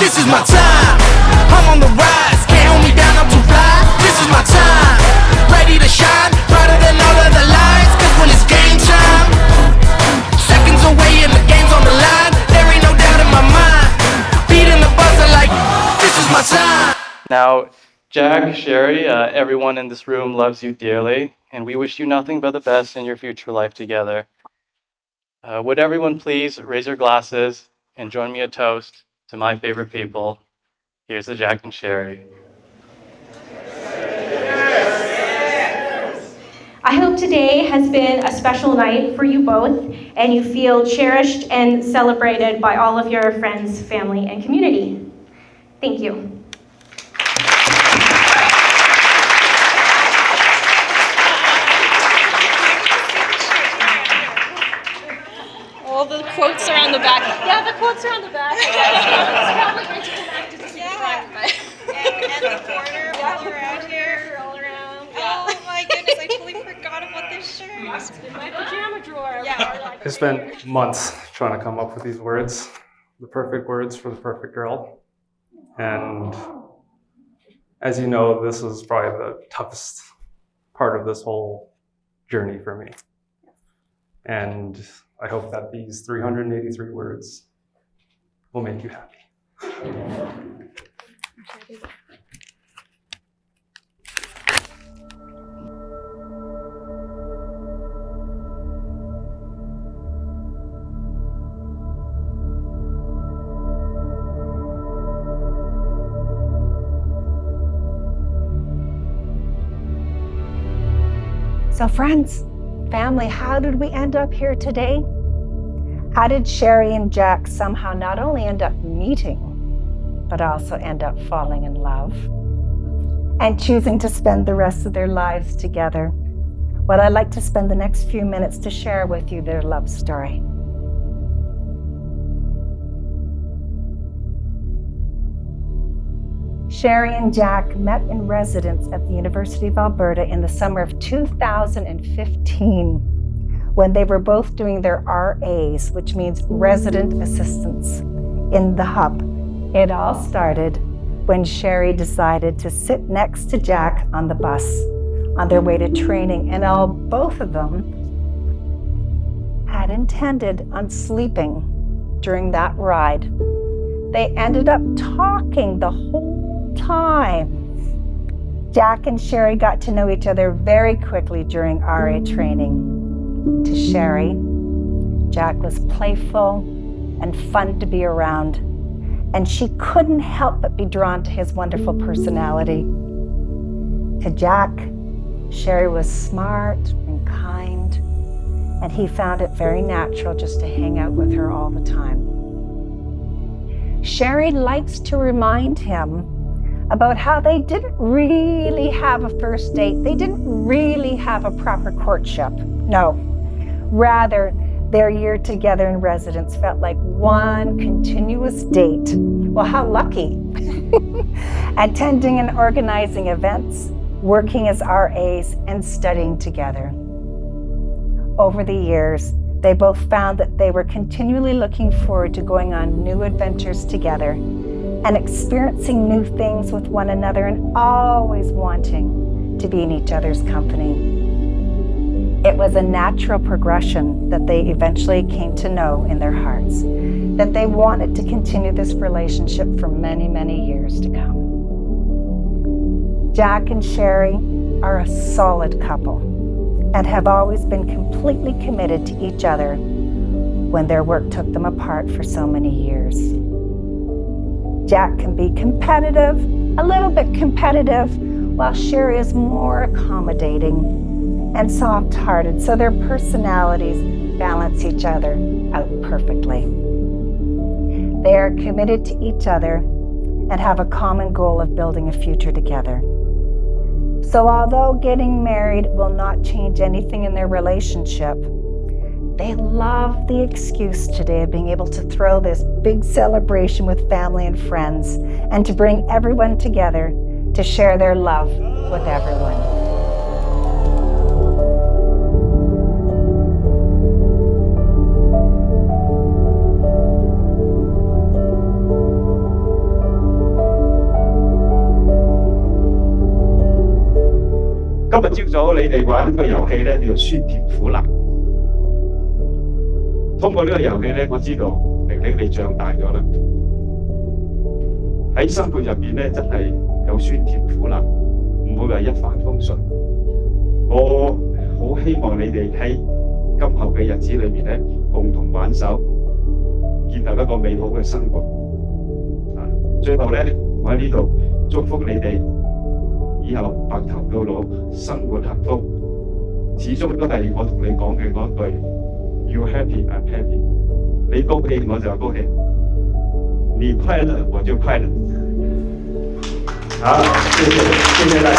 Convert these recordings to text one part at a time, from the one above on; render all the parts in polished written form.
This is my time. I'm on the rise, can't hold me down, I'm too fly. This is my time, ready to shine, brighter than all of the lights. Cause when it's game time, seconds away and the game's on the line. There ain't no doubt in my mind, beating the buzzer like, this is my time. Now, Jack, Sherry, everyone in this room loves you dearly, and we wish you nothing but the best in your future life together. Would everyone please raise your glasses and join me a toast to my favorite people. Here's to Jack and Sherry. I hope today has been a special night for you both, and you feel cherished and celebrated by all of your friends, family, and community. Thank you. All the quotes are on the back. Yeah, the quotes are on the back. It's probably going to come back to the front. And the border all around here. All around. Oh my goodness, I totally forgot about this shirt. It's in my pajama drawer. Yeah. I spent months trying to come up with these words, the perfect words for the perfect girl. And as you know, this is probably the toughest part of this whole journey for me. And I hope that these 383 words will make you happy. So friends, family, how did we end up here today? How did Sherry and Jack somehow not only end up meeting, but also end up falling in love and choosing to spend the rest of their lives together? Well, I'd like to spend the next few minutes to share with you their love story. Sherry and Jack met in residence at the University of Alberta in the summer of 2015 when they were both doing their RAs, which means resident assistants, in the hub. It all started when Sherry decided to sit next to Jack on the bus on their way to training, and both of them had intended on sleeping during that ride. They ended up talking the whole time. Jack and Sherry got to know each other very quickly during RA training. To Sherry, Jack was playful and fun to be around, and she couldn't help but be drawn to his wonderful personality. To Jack, Sherry was smart and kind, and he found it very natural just to hang out with her all the time. Sherry likes to remind him about how they didn't really have a first date. They didn't really have a proper courtship. No, rather, their year together in residence felt like one continuous date. Well, how lucky. Attending and organizing events, working as RAs, and studying together. Over the years, they both found that they were continually looking forward to going on new adventures together and experiencing new things with one another, and always wanting to be in each other's company. It was a natural progression that they eventually came to know in their hearts, that they wanted to continue this relationship for many, many years to come. Jack and Sherry are a solid couple and have always been completely committed to each other when their work took them apart for so many years. Jack can be competitive, a little bit competitive, while Sherry is more accommodating and soft-hearted, so their personalities balance each other out perfectly. They are committed to each other and have a common goal of building a future together. So although getting married will not change anything in their relationship, they love the excuse today of being able to throw this big celebration with family and friends and to bring everyone together to share their love with everyone. 日朝早你哋玩個遊戲咧，叫做酸甜苦辣。通過呢個遊戲咧，我知道玲玲你長大咗啦。喺生活入邊咧，真係有酸甜苦辣，唔會話一帆風順。我好希望你哋喺今後嘅日子裏面咧，共同挽手，建立一個美好嘅生活。最後咧，我喺呢度祝福你哋以後白頭到老，生活幸福。始終都係我同你講嘅嗰句 ，You happy, I'm happy。你高興我就高興，你快樂我就快樂。好，謝謝大家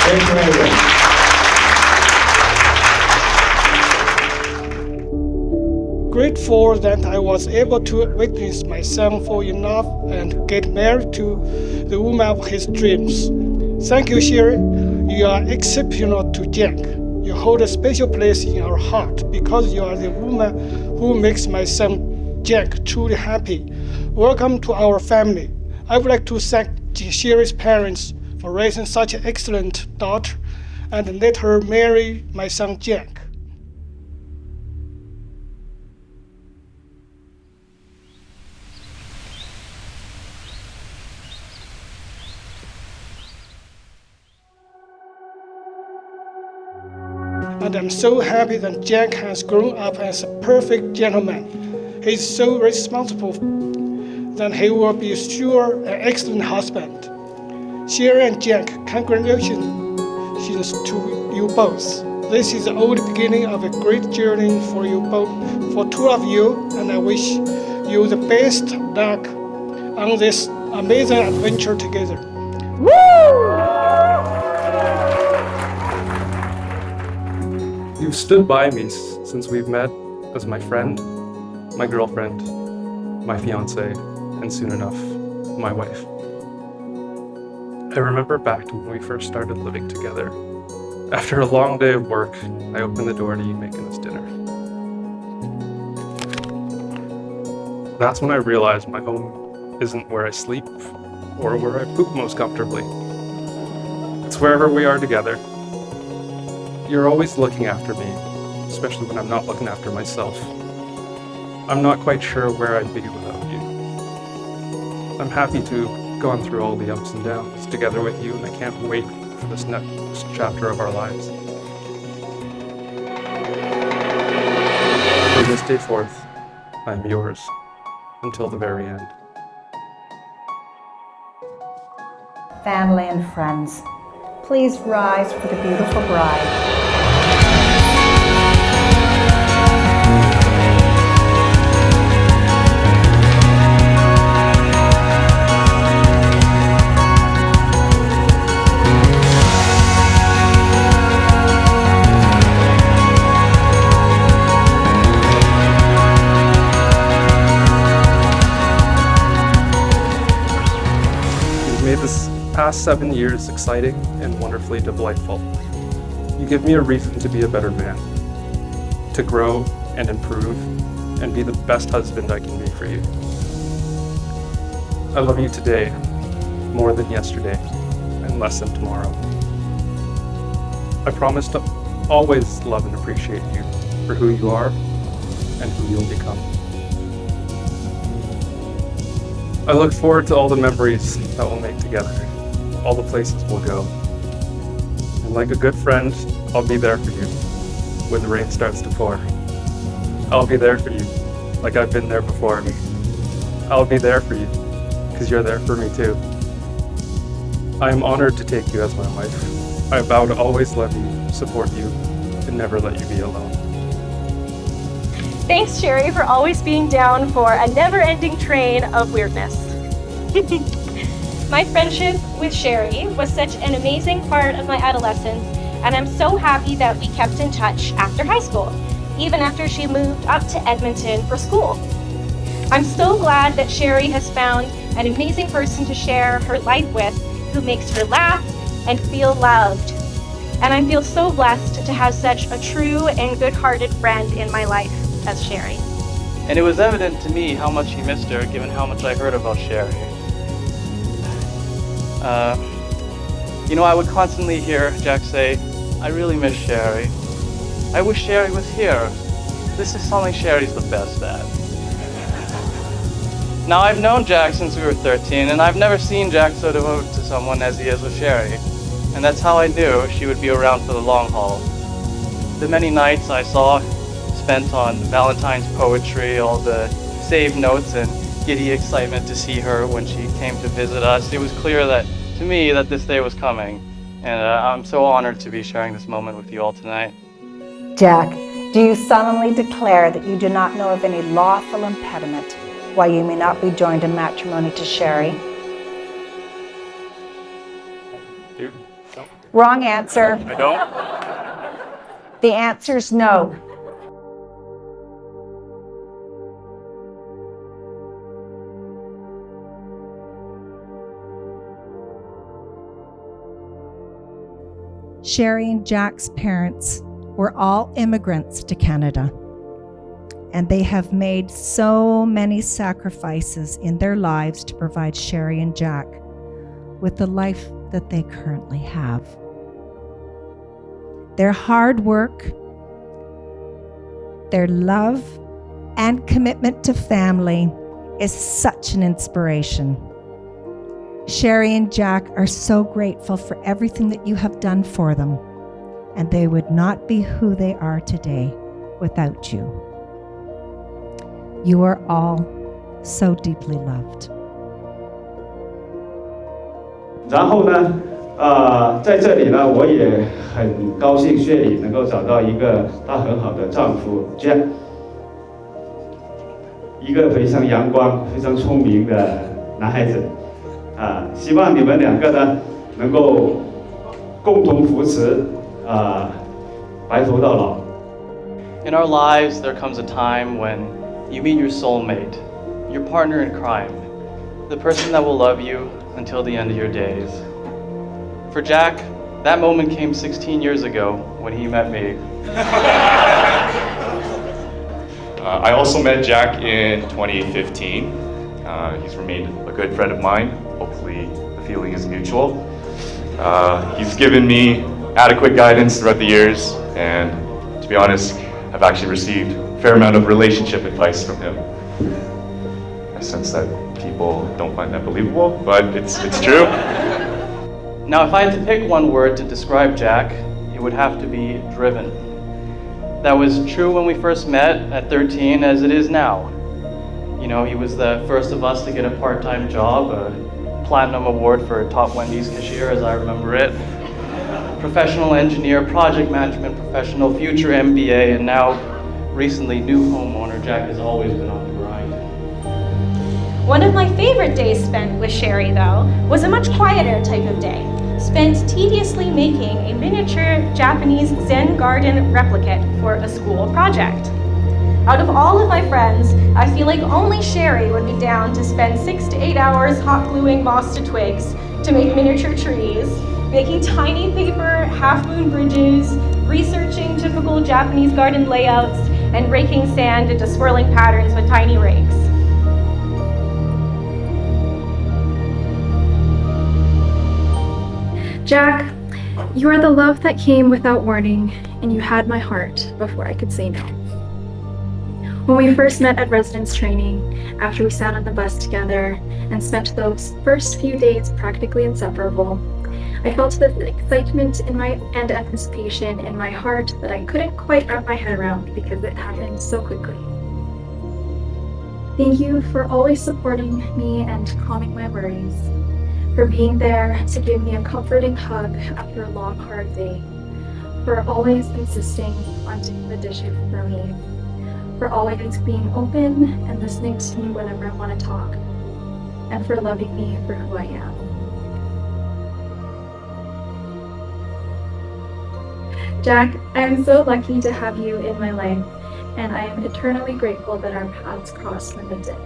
，Thank you everyone。Grateful that I was able to witness my son fall in love and get married to the woman of his dreams. Thank you, Sherry. You are exceptional to Jack. You hold a special place in our heart because you are the woman who makes my son Jack truly happy. Welcome to our family. I would like to thank Sherry's parents for raising such an excellent daughter and let her marry my son Jack. And I'm so happy that Jack has grown up as a perfect gentleman. He's so responsible that he will be sure an excellent husband. Sherry and Jack, congratulations to you both. This is the old beginning of a great journey for you both, for two of you, and I wish you the best luck on this amazing adventure together. You've stood by me since we've met as my friend, my girlfriend, my fiancée, and soon enough, my wife. I remember back to when we first started living together. After a long day of work, I opened the door to you making us dinner. That's when I realized my home isn't where I sleep or where I poop most comfortably. It's wherever we are together. You're always looking after me, especially when I'm not looking after myself. I'm not quite sure where I'd be without you. I'm happy to have gone through all the ups and downs together with you, and I can't wait for this next chapter of our lives. From this day forth, I'm yours until the very end. Family and friends, please rise for the beautiful bride. Made this past 7 years exciting and wonderfully delightful. You give me a reason to be a better man, to grow and improve, and be the best husband I can be for you. I love you today more than yesterday and less than tomorrow. I promise to always love and appreciate you for who you are and who you'll become. I look forward to all the memories that we'll make together, all the places we'll go. And like a good friend, I'll be there for you when the rain starts to pour. I'll be there for you like I've been there before. I'll be there for you because you're there for me too. I am honored to take you as my wife. I vow to always love you, support you, and never let you be alone. Thanks, Sherry, for always being down for a never-ending train of weirdness. My friendship with Sherry was such an amazing part of my adolescence, and I'm so happy that we kept in touch after high school, even after she moved up to Edmonton for school. I'm so glad that Sherry has found an amazing person to share her life with who makes her laugh and feel loved. And I feel so blessed to have such a true and good-hearted friend in my life as Sherry. And it was evident to me how much he missed her, given how much I heard about Sherry. I would constantly hear Jack say, I really miss Sherry. I wish Sherry was here. This is something Sherry's the best at. Now, I've known Jack since we were 13, and I've never seen Jack so devoted to someone as he is with Sherry. And that's how I knew she would be around for the long haul. The many nights I saw spent on Valentine's poetry, all the saved notes and giddy excitement to see her when she came to visit us, it was clear that, to me, that this day was coming. And I'm so honored to be sharing this moment with you all tonight. Jack, do you solemnly declare that you do not know of any lawful impediment why you may not be joined in matrimony to Sherry? Wrong answer. I don't. The answer's no. Sherry and Jack's parents were all immigrants to Canada, and they have made so many sacrifices in their lives to provide Sherry and Jack with the life that they currently have. Their hard work, their love, and commitment to family is such an inspiration. Sherry and Jack are so grateful for everything that you have done for them, and they would not be who they are today without you. You are all so deeply loved. 然后呢，在这里呢，我也很高兴雪里能够找到一个她很好的丈夫 Jack， 一个非常阳光、非常聪明的男孩子。希望你们两个呢能够共同扶持，白头到老。In our lives, there comes a time when you meet your soulmate, your partner in crime, the person that will love you until the end of your days. For Jack, that moment came 16 years ago when he met me. I also met Jack in 2015. He's remained a good friend of mine. Hopefully the feeling is mutual. He's given me adequate guidance throughout the years, and to be honest, I've actually received a fair amount of relationship advice from him. I sense that people don't find that believable, but it's true. Now, if I had to pick one word to describe Jack, it would have to be driven. That was true when we first met at 13 as it is now. You know, he was the first of us to get a part-time job, a platinum award for top Wendy's cashier, as I remember it. Professional engineer, project management professional, future MBA, and now recently new homeowner. Jack has always been on the grind. One of my favorite days spent with Sherry, though, was a much quieter type of day, spent tediously making a miniature Japanese Zen garden replicate for a school project. Out of all of my friends, I feel like only Sherry would be down to spend 6 to 8 hours hot gluing moss to twigs to make miniature trees, making tiny paper half-moon bridges, researching typical Japanese garden layouts, and raking sand into swirling patterns with tiny rakes. Jack, you are the love that came without warning, and you had my heart before I could say no. When we first met at residence training, after we sat on the bus together and spent those first few days practically inseparable, I felt this excitement and anticipation in my heart that I couldn't quite wrap my head around because it happened so quickly. Thank you for always supporting me and calming my worries, for being there to give me a comforting hug after a long, hard day, for always insisting on doing the dishes for me, for always being open and listening to me whenever I want to talk, and for loving me for who I am. Jack, I am so lucky to have you in my life, and I am eternally grateful that our paths crossed when they did.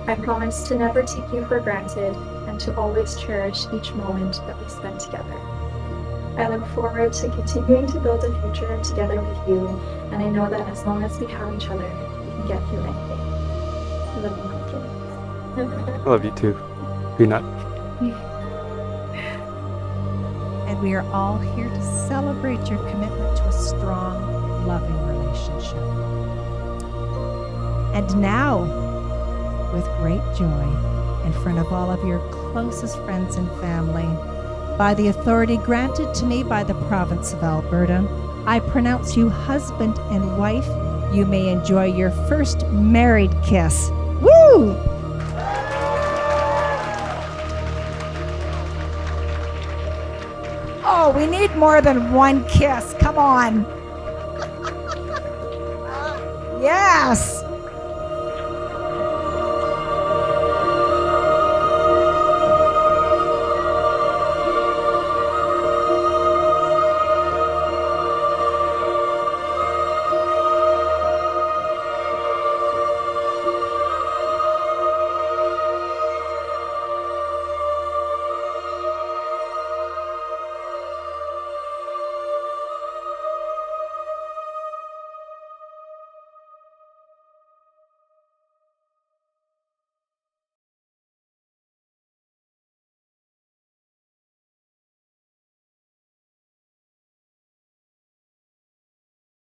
I promise to never take you for granted and to always cherish each moment that we spent together. I look forward to continuing to build a future together with you, and I know that as long as we have each other, we can get through anything. I love you, I love you too, Peanut. and we are all here to celebrate your commitment to a strong, loving relationship. And now, with great joy, in front of all of your closest friends and family, by the authority granted to me by the province of Alberta, I pronounce you husband and wife. You may enjoy your first married kiss. Woo! Oh, we need more than one kiss. Come on. Yes.